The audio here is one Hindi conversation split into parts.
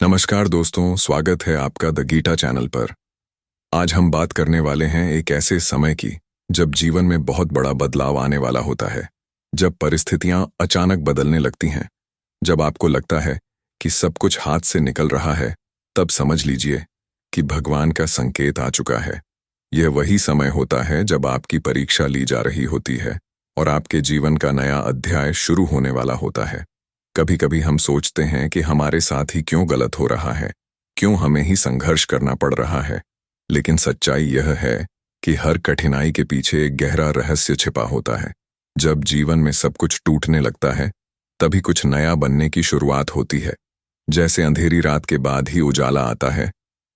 नमस्कार दोस्तों, स्वागत है आपका द गीता चैनल पर। आज हम बात करने वाले हैं एक ऐसे समय की जब जीवन में बहुत बड़ा बदलाव आने वाला होता है, जब परिस्थितियां अचानक बदलने लगती हैं, जब आपको लगता है कि सब कुछ हाथ से निकल रहा है, तब समझ लीजिए कि भगवान का संकेत आ चुका है। यह वही समय होता है जब आपकी परीक्षा ली जा रही होती है और आपके जीवन का नया अध्याय शुरू होने वाला होता है। कभी कभी हम सोचते हैं कि हमारे साथ ही क्यों गलत हो रहा है, क्यों हमें ही संघर्ष करना पड़ रहा है। लेकिन सच्चाई यह है कि हर कठिनाई के पीछे एक गहरा रहस्य छिपा होता है। जब जीवन में सब कुछ टूटने लगता है, तभी कुछ नया बनने की शुरुआत होती है। जैसे अंधेरी रात के बाद ही उजाला आता है,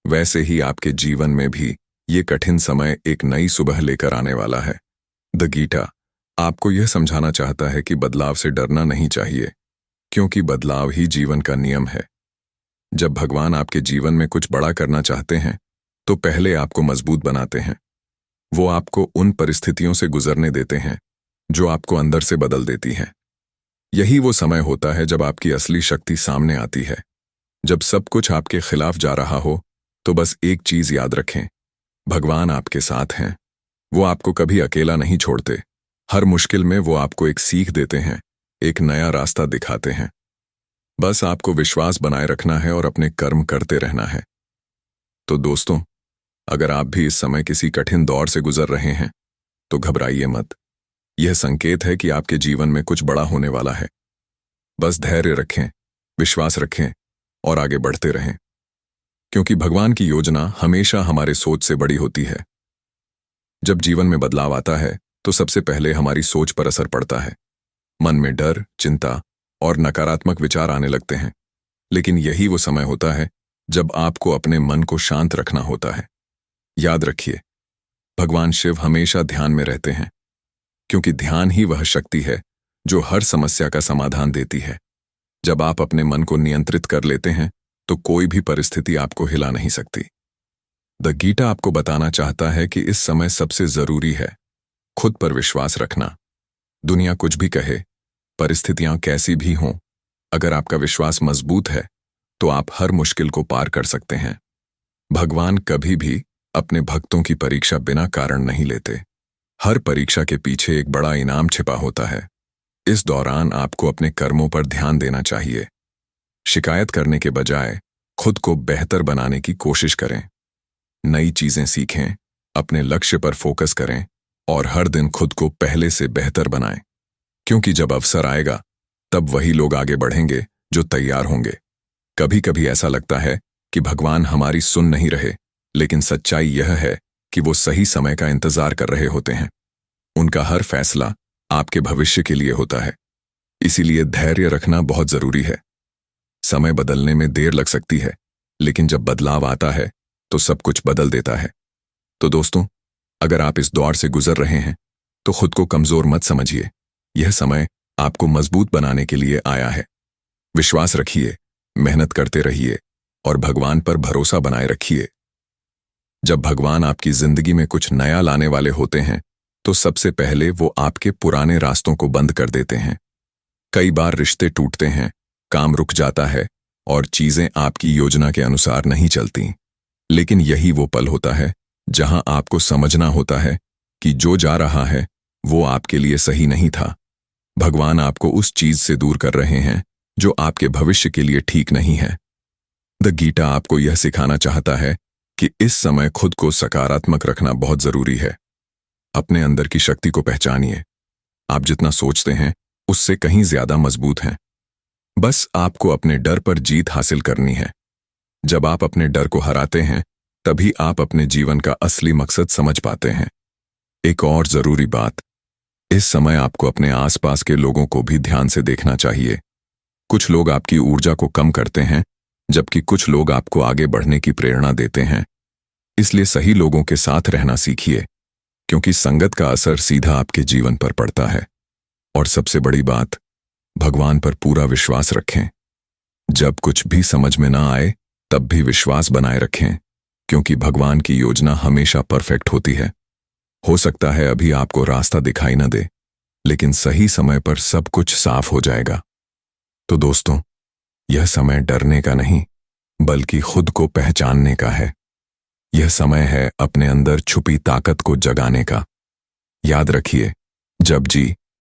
वैसे ही आपके जीवन में भी ये कठिन समय एक नई सुबह लेकर आने वाला है। द गीता आपको यह समझाना चाहता है कि बदलाव से डरना नहीं चाहिए, क्योंकि बदलाव ही जीवन का नियम है। जब भगवान आपके जीवन में कुछ बड़ा करना चाहते हैं, तो पहले आपको मजबूत बनाते हैं। वो आपको उन परिस्थितियों से गुजरने देते हैं जो आपको अंदर से बदल देती हैं। यही वो समय होता है जब आपकी असली शक्ति सामने आती है। जब सब कुछ आपके खिलाफ जा रहा हो, तो बस एक चीज याद रखें, भगवान आपके साथ हैं। वो आपको कभी अकेला नहीं छोड़ते। हर मुश्किल में वो आपको एक सीख देते हैं, एक नया रास्ता दिखाते हैं। बस आपको विश्वास बनाए रखना है और अपने कर्म करते रहना है। तो दोस्तों, अगर आप भी इस समय किसी कठिन दौर से गुजर रहे हैं, तो घबराइए मत। यह संकेत है कि आपके जीवन में कुछ बड़ा होने वाला है। बस धैर्य रखें, विश्वास रखें और आगे बढ़ते रहें, क्योंकि भगवान की योजना हमेशा हमारे सोच से बड़ी होती है। जब जीवन में बदलाव आता है, तो सबसे पहले हमारी सोच पर असर पड़ता है। मन में डर, चिंता और नकारात्मक विचार आने लगते हैं। लेकिन यही वो समय होता है जब आपको अपने मन को शांत रखना होता है। याद रखिए, भगवान शिव हमेशा ध्यान में रहते हैं, क्योंकि ध्यान ही वह शक्ति है जो हर समस्या का समाधान देती है। जब आप अपने मन को नियंत्रित कर लेते हैं, तो कोई भी परिस्थिति आपको हिला नहीं सकती। द गीता आपको बताना चाहता है कि इस समय सबसे जरूरी है खुद पर विश्वास रखना। दुनिया कुछ भी कहे, परिस्थितियां कैसी भी हों, अगर आपका विश्वास मजबूत है, तो आप हर मुश्किल को पार कर सकते हैं। भगवान कभी भी अपने भक्तों की परीक्षा बिना कारण नहीं लेते। हर परीक्षा के पीछे एक बड़ा इनाम छिपा होता है। इस दौरान आपको अपने कर्मों पर ध्यान देना चाहिए। शिकायत करने के बजाय खुद को बेहतर बनाने की कोशिश करें। नई चीजें सीखें, अपने लक्ष्य पर फोकस करें और हर दिन खुद को पहले से बेहतर बनाएं, क्योंकि जब अवसर आएगा, तब वही लोग आगे बढ़ेंगे जो तैयार होंगे। कभी कभी ऐसा लगता है कि भगवान हमारी सुन नहीं रहे, लेकिन सच्चाई यह है कि वो सही समय का इंतजार कर रहे होते हैं। उनका हर फैसला आपके भविष्य के लिए होता है। इसीलिए धैर्य रखना बहुत जरूरी है। समय बदलने में देर लग सकती है, लेकिन जब बदलाव आता है, तो सब कुछ बदल देता है। तो दोस्तों, अगर आप इस दौर से गुजर रहे हैं, तो खुद को कमजोर मत समझिए। यह समय आपको मजबूत बनाने के लिए आया है। विश्वास रखिए, मेहनत करते रहिए और भगवान पर भरोसा बनाए रखिए। जब भगवान आपकी जिंदगी में कुछ नया लाने वाले होते हैं, तो सबसे पहले वो आपके पुराने रास्तों को बंद कर देते हैं। कई बार रिश्ते टूटते हैं, काम रुक जाता है और चीजें आपकी योजना के अनुसार नहीं चलती। लेकिन यही वो पल होता है जहां आपको समझना होता है कि जो जा रहा है, वो आपके लिए सही नहीं था। भगवान आपको उस चीज से दूर कर रहे हैं जो आपके भविष्य के लिए ठीक नहीं है। द गीता आपको यह सिखाना चाहता है कि इस समय खुद को सकारात्मक रखना बहुत जरूरी है। अपने अंदर की शक्ति को पहचानिए। आप जितना सोचते हैं, उससे कहीं ज्यादा मजबूत हैं। बस आपको अपने डर पर जीत हासिल करनी है। जब आप अपने डर को हराते हैं, तभी आप अपने जीवन का असली मकसद समझ पाते हैं। एक और जरूरी बात, इस समय आपको अपने आसपास के लोगों को भी ध्यान से देखना चाहिए। कुछ लोग आपकी ऊर्जा को कम करते हैं, जबकि कुछ लोग आपको आगे बढ़ने की प्रेरणा देते हैं। इसलिए सही लोगों के साथ रहना सीखिए, क्योंकि संगत का असर सीधा आपके जीवन पर पड़ता है। और सबसे बड़ी बात, भगवान पर पूरा विश्वास रखें। जब कुछ भी समझ में ना आए, तब भी विश्वास बनाए रखें, क्योंकि भगवान की योजना हमेशा परफेक्ट होती है। हो सकता है अभी आपको रास्ता दिखाई न दे, लेकिन सही समय पर सब कुछ साफ हो जाएगा। तो दोस्तों, यह समय डरने का नहीं, बल्कि खुद को पहचानने का है। यह समय है अपने अंदर छुपी ताकत को जगाने का। याद रखिए, जब जी